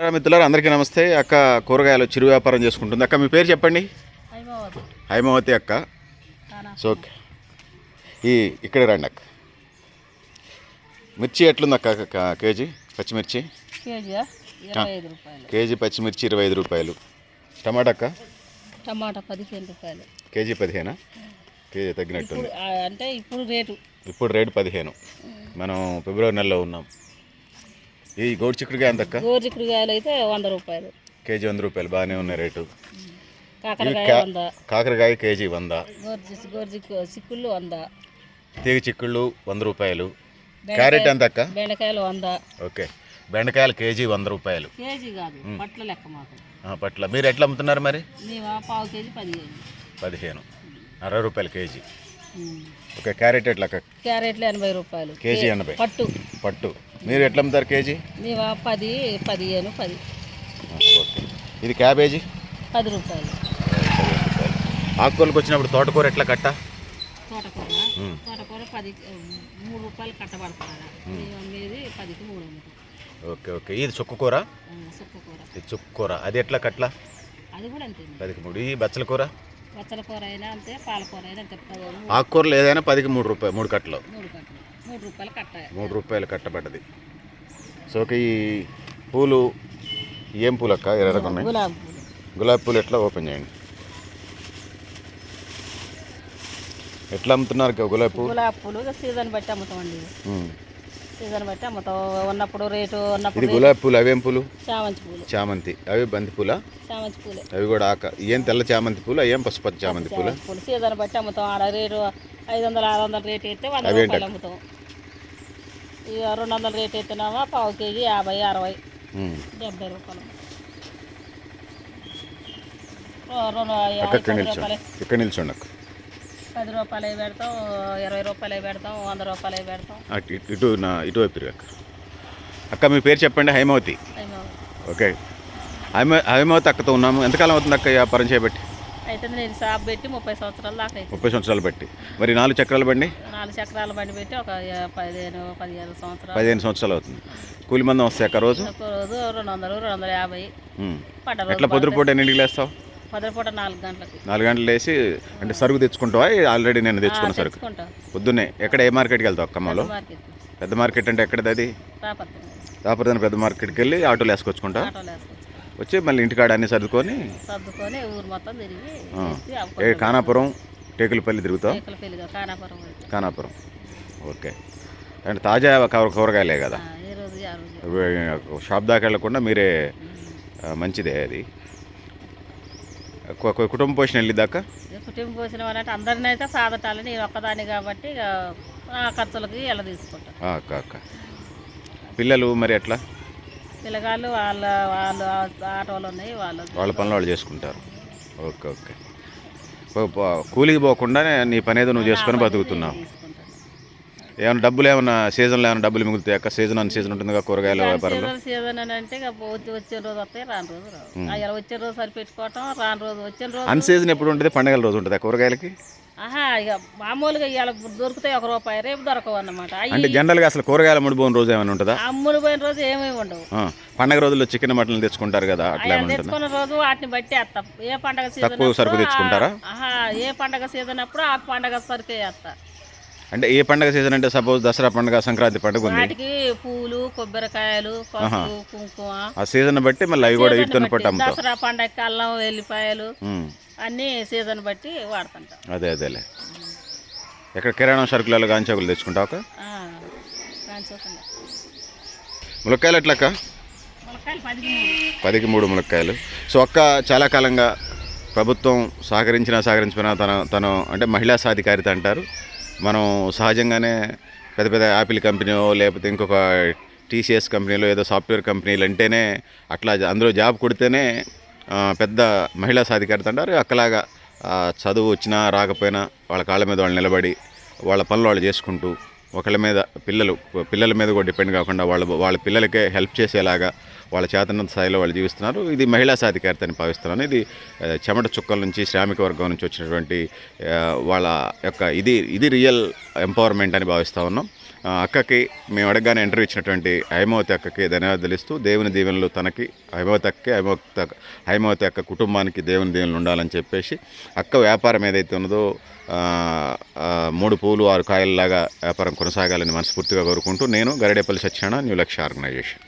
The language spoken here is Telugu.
మిత్రులారా అందరికీ నమస్తే. అక్క కూరగాయలు చిరు వ్యాపారం చేసుకుంటుంది. అక్క మీ పేరు చెప్పండి. హైమావతి అక్క. సో ఇక్కడ రండి అక్క. మిర్చి ఎట్లుంది అక్క కేజీ? పచ్చిమిర్చి కేజీ పచ్చిమిర్చి 25 రూపాయలు. టమాటా అక్క? టమాటా 15 రూపాయలు. కేజీ 15. కేజీ తగ్గినట్టుంది. అంటే ఇప్పుడు రేటు 15. మనం ఫిబ్రవరి నెలలో ఉన్నాం. ఈ గోడు చిక్కుడుకాయ ఎంత అక్క? గోరు చిక్కుడుకాయలు అయితే 100 రూపాయలు. కేజీ 100 రూపాయలు. బాగానే ఉన్నాయి రేటు. కాకరకాయ కాకరకాయ కేజీ 100. గోరు చిక్కుళ్ళు 100. తీగ చిక్కుళ్ళు 100 రూపాయలు. క్యారెట్ ఎంత అక్క? బెండకాయలు 100. ఓకే, బెండకాయలు కేజీ 100 రూపాయలు. కేజీ కాదు, పట్ల లెక్క మాకు. పట్ల మీరు ఎట్లా అమ్ముతున్నారు మరి? మేము పావు కేజీ 15. 60 రూపాయలు కేజీ. ఓకే, క్యారెట్ ఎట్లా అక్క? క్యారెట్లు 80 రూపాయలు కేజీ. 80 పట్టు. మీరు ఎట్లా అమ్ముతారు కేజీ? మేము 10, 15, 10. ఓకే, ఇది క్యాబేజీ 10 రూపాయలు. ఆకుకూరలకు వచ్చినప్పుడు తోటకూర ఎట్లా కట్ట? తోటకూర 3 రూపాయలు కట్టబడుతున్నారు. మేము అమ్మేది 10కి 3 అమ్ముతాం. ఓకే ఓకే, ఇది చుక్కకూర? చుక్కకూర. ఇది చుక్కకూర, అది ఎట్లా కట్ల? అది కూడా అంతే. 10కి 3. ఈ బచ్చల కూర? బచ్చల కూర అయినా అంతే, పాలకూర అయినా అంతే. ఆకుకూరలు ఏదైనా 10కి 3 రూపాయలు. 3 కట్టలు. 3 రూపాయలు కట్ట. 3 రూపాయలు కట్టబడ్డది. సో ఈ పూలు ఏం పూలు అక్క? ఎర్రగా ఉన్నాయి. గులాబీ పూలు ఎట్లా? ఓపెన్ చేయండి. ఎట్లా అమ్ముతున్నారు గులాబీ పూలు? గులాబీ పూలు సీజన్ బట్టి అమ్ముతామండి. సీజన్ బట్టి అమ్ముతాం. ఉన్నప్పుడు రేటు ఉన్నప్పుడు. ఇది గులాబీ పూలు. అవేం పూలు? చామంతి పూలు. చామంతి. అవి బంతి పూల? చామంతి పూలే. అవి కూడా ఏం తెల్ల చామంతి పూలు? ఏం పసుపచ్చ చామంతి పూల? సీజన్ బట్టి అమ్ముతాం. ఆడ రేటు 500, 600 రేటు అయితే 100 రూపాయలు అమ్ముతాం. ఇక 200 రేటు అయితేనేమో పావు కేజీ 50, 60, 70 రూపాయలు. ఇక్కడ నిల్చోండి అక్క. 10 రూపాయలు పెడతాం, 20 రూపాయలు పెడతాం, 100 రూపాయలు పెడతాం. ఇటువైపు అక్క. మీ పేరు చెప్పండి. హైమావతి. ఓకే, హైమావతి అక్కతో ఉన్నాము. ఎంతకాలం అవుతుంది అక్క వ్యాపారం చేయబట్టి? అయితే నేను షాప్ పెట్టి 30 సంవత్సరాలు దాకా. 30 సంవత్సరాలు బట్టి. మరి 4 చక్రాల బండి? 4 చక్రాల బండి పెట్టి ఒక 15 సంవత్సరాలు. 15 సంవత్సరాలు అవుతుంది. కూలి మందం వస్తాయి అక్క రోజు? రోజు 200, 250. ఎట్లా పొద్దుపూట ఎన్నింటికి లేస్తావు? పొద్దుపూట 4 గంటలకి. 4 గంటలు లేసి అంటే సరుకు తెచ్చుకుంటావా? ఆల్రెడీ నేను తెచ్చుకున్న సరుకు పొద్దున్నే. ఎక్కడ ఏ మార్కెట్కి వెళ్తావు అక్కమ్మలో? పెద్ద మార్కెట్ అంటే ఎక్కడది అది? రాపర్దని పెద్ద మార్కెట్కి వెళ్ళి ఆటోలు వేసుకొచ్చుకుంటా. వచ్చి మళ్ళీ ఇంటికాడ అన్ని సర్దుకొని ఊరు మొత్తం తిరిగి ఖానాపురం, టేకులపల్లి తిరుగుతావు? ఖానాపురం. ఓకే, అంటే తాజా కూరగాయలే కదా. షాప్ దాకా వెళ్ళకుండా మీరే. మంచిదే అది. కుటుంబ పోషణ వెళ్ళిదాకా? కుటుంబ పోషణ అంటే అందరినీ అయితే సాధటాలి. నేను ఒక్కదాన్ని కాబట్టి ఖర్చులకి ఎలా తీసుకుంటా. అక్క పిల్లలు మరి ఎట్లా? పిల్లగాళ్ళు వాళ్ళ ఆటోలు ఉన్నాయి, వాళ్ళ పనులు వాళ్ళు చేసుకుంటారు. ఓకే ఓకే, కూలికి పోకుండా నీ పని ఏదో నువ్వు చేసుకొని బతుకుతున్నావు. ఏమైనా డబ్బులు సీజన్లో ఏమైనా డబ్బులు మిగులుతాయి అక్క? సీజన్ అని సీజన్ ఉంటుందిగా కూరగాయల వ్యాపారంలో. సీజన్ అని అంటే వచ్చే రోజు వస్తాయి, రాని రోజు రావు. అలా వచ్చే రోజు సరిపెట్టుకోవటం, రాని రోజు వచ్చిన రోజు. అన్ సీజన్ ఎప్పుడు ఉంటుంది? పండుగల రోజు ఉంటుంది కూరగాయలకి? ఇక మామూలుగా ఇవాళ దొరుకుతాయి 1 రూపాయి, రేపు దొరకవు అన్నమాట. అంటే జనరల్గా అసలు కూరగాయలు అమ్ముడుపోయిన రోజు ఏమైనా ఉంటుందా? అమ్ముడుపోయిన రోజు ఏమేమి ఉండవు. పండగ రోజుల్లో చికెన్ మటన్ తెచ్చుకుంటారు కదా, అట్లా తెచ్చుకున్న రోజు వాటిని బట్టి వేస్తాం. ఏ పండగ సీజన్ తక్కువ సరుకు తెచ్చుకుంటారా? ఏ పండగ సీజన్ అప్పుడు ఆ పండగ సరుకే వేస్తా. అంటే ఏ పండగ సీజన్ అంటే సపోజ్ దసరా పండుగ, సంక్రాంతి పండుగ ఉంది, వాటికి పూలు, కొబ్బరికాయలు, పసుపు, కుంకుమ ఆ సీజన్ బట్టి మళ్ళీ అవి కూడా ఇటుతో పట్టు అమ్ముతాం. దసరా పండగకి అల్లం, వెల్లిపాయలు అన్నీ సీజన్ బట్టి వాడుతుంటాం. అదేలే. ఎక్కడ కిరాణా సరుకులలో గాంచాకులు తెచ్చుకుంటావు? ములక్కాయలు ఎట్లక్క? 10కి 3 ములక్కాయలు. సో అక్క చాలా కాలంగా ప్రభుత్వం సహకరించిపోయినా తను అంటే మహిళా సాధికారిత అంటారు. మనం సహజంగానే పెద్ద పెద్ద యాపిల్ కంపెనీలో లేకపోతే ఇంకొక టీసీఎస్ కంపెనీలో ఏదో సాఫ్ట్వేర్ కంపెనీలు అంటేనే అట్లా అందులో జాబ్ కొడితేనే పెద్ద మహిళా సాధికారిత అంటారు. అక్కలాగా చదువు వచ్చినా రాకపోయినా వాళ్ళ కాళ్ళ మీద వాళ్ళు నిలబడి వాళ్ళ పనులు వాళ్ళు చేసుకుంటూ ఒకళ్ళ మీద పిల్లల మీద కూడా డిపెండ్ కాకుండా వాళ్ళ పిల్లలకే హెల్ప్ చేసేలాగా వాళ్ళ చేతనంత స్థాయిలో వాళ్ళు జీవిస్తున్నారు. ఇది మహిళా సాధికారిత అని భావిస్తున్నాను. ఇది చెమట చుక్కల నుంచి, శ్రామిక వర్గం నుంచి వచ్చినటువంటి వాళ్ళ యొక్క ఇది రియల్ ఎంపవర్మెంట్ అని భావిస్తూ ఉన్నాం. అక్కకి మేము అడగగానే ఇంటర్వ్యూ ఇచ్చినటువంటి హైమావతి అక్కకి ధన్యవాదాలు ఇస్తూ దేవుని దీవెనలు తనకి హైమావతి అక్క కుటుంబానికి దేవుని దీవెనలు ఉండాలని చెప్పేసి అక్క వ్యాపారం ఏదైతే ఉన్నదో 3 పూలు 6 కాయలలాగా వ్యాపారం కొనసాగాలని మనస్ఫూర్తిగా కోరుకుంటూ నేను గరిడేపల్లి సత్యనారాయణ న్యూ లక్ష్య ఆర్గనైజేషన్.